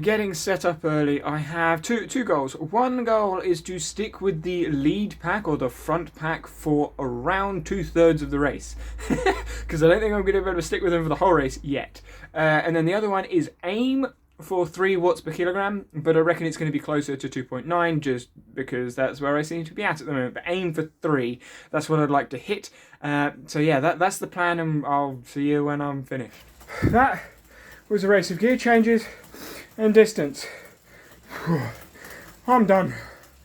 Getting set up early, I have two goals. One goal is to stick with the lead pack or the front pack for around 2/3 of the race, because I don't think I'm going to be able to stick with them for the whole race yet. And then the other one is aim for 3 watts per kilogram, but I reckon it's going to be closer to 2.9 just because that's where I seem to be at the moment. But aim for 3, that's what I'd like to hit. So yeah, that's the plan, and I'll see you when I'm finished. That was a race of gear changes and distance. I'm done.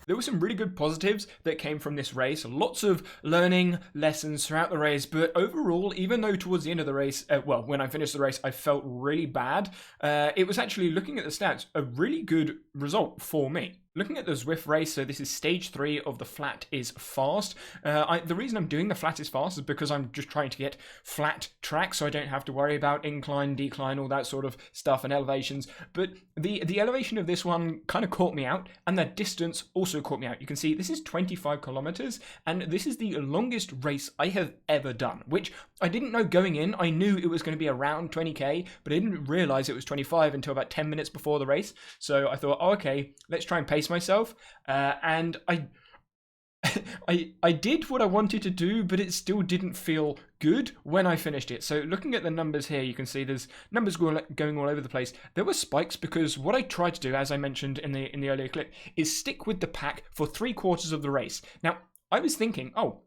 There were some really good positives that came from this race. Lots of learning lessons throughout the race, but overall, even though towards the end of the race, when I finished the race, I felt really bad, it was actually, looking at the stats, a really good result for me. Looking at the Zwift race, so this is stage 3 of the flat is fast. The reason I'm doing the flat is fast is because I'm just trying to get flat track so I don't have to worry about incline, decline, all that sort of stuff and elevations. But the elevation of this one kind of caught me out, and the distance also caught me out. You can see this is 25 kilometers, and this is the longest race I have ever done, which I didn't know going in. I knew it was going to be around 20k, but I didn't realize it was 25 until about 10 minutes before the race. So I thought, oh, okay, let's try and pace myself, and I did what I wanted to do, but it still didn't feel good when I finished it. So looking at the numbers here, you can see there's numbers going all over the place. There were spikes because what I tried to do, as I mentioned in the earlier clip, is stick with the pack for 3/4 of the race. Now I was thinking, oh,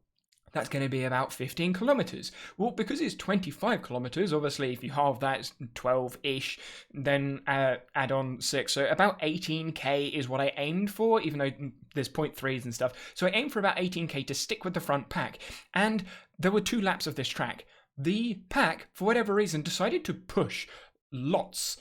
that's going to be about 15 kilometers. Well, because it's 25 kilometers, obviously, if you halve that, it's 12-ish, then add on 6. So about 18k is what I aimed for, even though there's 0.3s and stuff. So I aimed for about 18k to stick with the front pack. And there were 2 laps of this track. The pack, for whatever reason, decided to push lots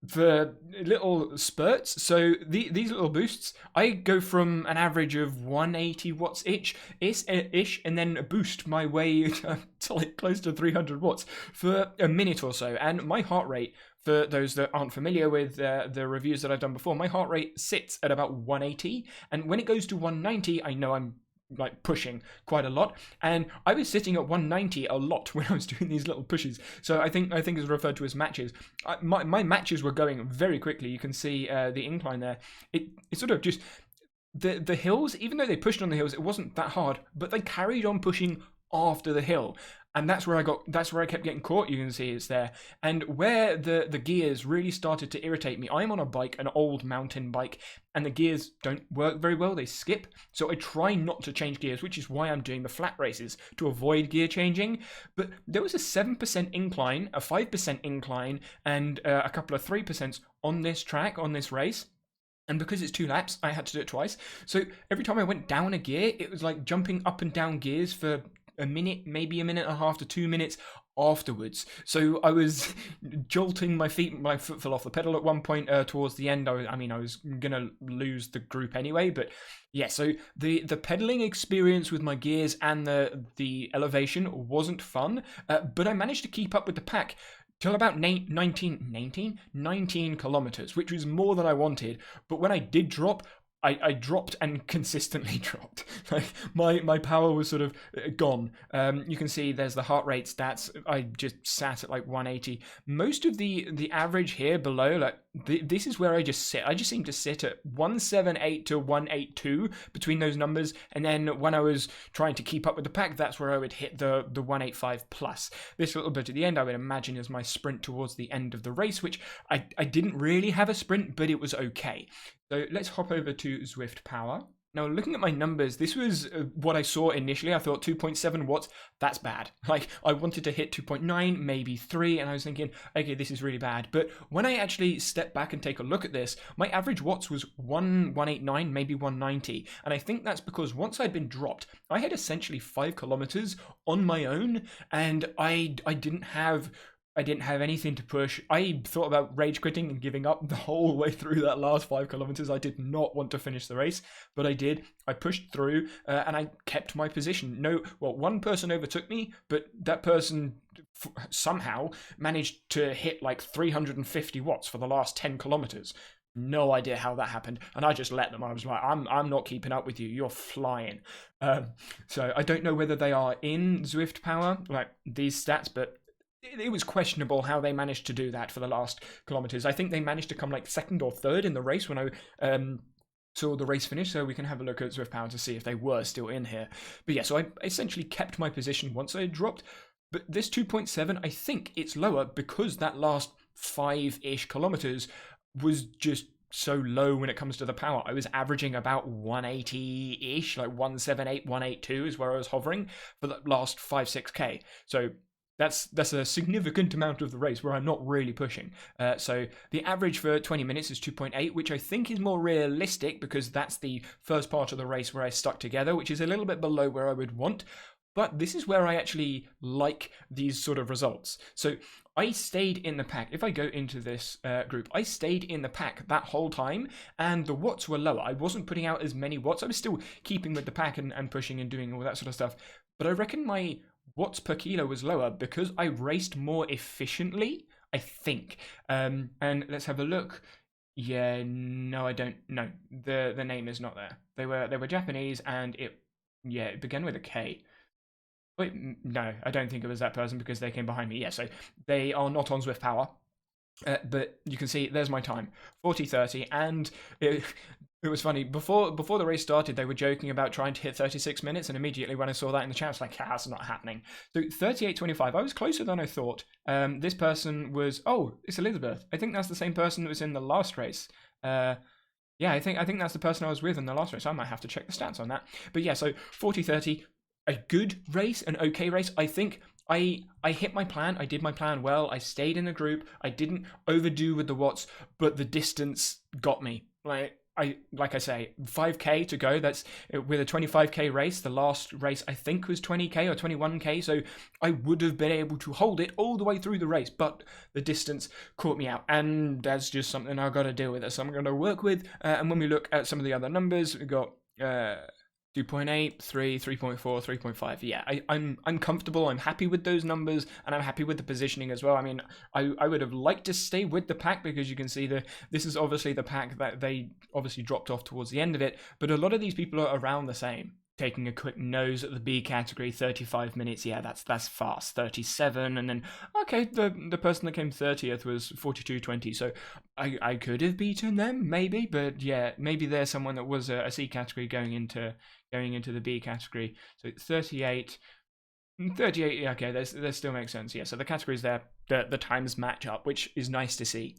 for little spurts. So these little boosts, I go from an average of 180 watts ish, and then boost my way to like close to 300 watts for a minute or so. And my heart rate, for those that aren't familiar with the reviews that I've done before, my heart rate sits at about 180, and when it goes to 190, I know I'm like pushing quite a lot, and I was sitting at 190 a lot when I was doing these little pushes. So I think it's referred to as matches. My matches were going very quickly. You can see the incline there. It sort of just the hills, even though they pushed on the hills, it wasn't that hard, but they carried on pushing after the hill. And that's where I kept getting caught. You can see it's there. And where the gears really started to irritate me, I'm on a bike, an old mountain bike, and the gears don't work very well. They skip. So I try not to change gears, which is why I'm doing the flat races, to avoid gear changing. But there was a 7% incline, a 5% incline, and a couple of 3% on this track, on this race. And because it's 2 laps, I had to do it twice. So every time I went down a gear, it was like jumping up and down gears for a minute, maybe a minute and a half to 2 minutes afterwards. So I was jolting my feet. My foot fell off the pedal at one point towards the end. I was gonna lose the group anyway. But yeah, so the pedaling experience with my gears and the elevation wasn't fun. But I managed to keep up with the pack till about 19 kilometers, which was more than I wanted. But when I did drop, I dropped and consistently dropped. Like my power was sort of gone. You can see there's the heart rate stats. I just sat at like 180. Most of the average here below, like this is where I just sit. I just seem to sit at 178 to 182 between those numbers. And then when I was trying to keep up with the pack, that's where I would hit the 185 plus. This little bit at the end, I would imagine, is my sprint towards the end of the race, which I didn't really have a sprint, but it was okay. So let's hop over to Zwift Power. Now, looking at my numbers, this was what I saw initially. I thought 2.7 watts, that's bad. Like, I wanted to hit 2.9, maybe 3, and I was thinking, okay, this is really bad. But when I actually step back and take a look at this, my average watts was 189, maybe 190. And I think that's because once I'd been dropped, I had essentially 5 kilometers on my own, and I didn't have anything to push. I thought about rage quitting and giving up the whole way through that last 5 kilometers. I did not want to finish the race, but I did. I pushed through and I kept my position. One person overtook me, but that person somehow managed to hit like 350 watts for the last 10 kilometers. No idea how that happened, and I just let them. I was like, I'm not keeping up with you. You're flying. So I don't know whether they are in Zwift Power, like these stats, but it was questionable how they managed to do that for the last kilometers. I think they managed to come like second or third in the race when I saw the race finish, so we can have a look at Zwift Power to see if they were still in here. But yeah, so I essentially kept my position once I dropped. But this 2.7, I think it's lower because that last 5-ish kilometers was just so low when it comes to the power. I was averaging about 180-ish, like 178, 182 is where I was hovering for the last 5-6K. So that's a significant amount of the race where I'm not really pushing. So the average for 20 minutes is 2.8, which I think is more realistic because that's the first part of the race where I stuck together, which is a little bit below where I would want. But this is where I actually like these sort of results. So I stayed in the pack. If I go into this group, I stayed in the pack that whole time, and the watts were lower. I wasn't putting out as many watts. I was still keeping with the pack and pushing and doing all that sort of stuff. But I reckon my watts per kilo was lower because I raced more efficiently, I think. And let's have a look. Yeah, no, I don't. No, the name is not there. They were Japanese, and it began with a K. Wait, no, I don't think it was that person because they came behind me. Yeah, so they are not on Zwift Power. But you can see there's my time, 40:30, and it was funny. Before the race started, they were joking about trying to hit 36 minutes, and immediately when I saw that in the chat, I was like, that's not happening. So 38:25, I was closer than I thought. This person was, it's Elizabeth. I think that's the same person that was in the last race. Yeah, I think that's the person I was with in the last race. I might have to check the stats on that. But yeah, so 40:30. A good race, an okay race. I think I hit my plan. I did my plan well. I stayed in the group. I didn't overdo with the watts, but the distance got me. Like I say, 5K to go. That's with a 25K race. The last race I think was 20K or 21K. So I would have been able to hold it all the way through the race, but the distance caught me out, and that's just something I've got to deal with. So I'm going to work with. And when we look at some of the other numbers, we got 2.8, 3, 3.4, 3.5. Yeah, I'm comfortable. I'm happy with those numbers, and I'm happy with the positioning as well. I mean, I would have liked to stay with the pack because you can see this is obviously the pack that they obviously dropped off towards the end of it, but a lot of these people are around the same. Taking a quick nose at the B category, 35 minutes. Yeah, that's fast. 37, and then okay, the person that came 30th was 42:20. So I could have beaten them maybe, but yeah, maybe there's someone that was a C category going into the B category. So 38. 38, yeah, okay, that still makes sense. Yeah, so the categories there, the times match up, which is nice to see.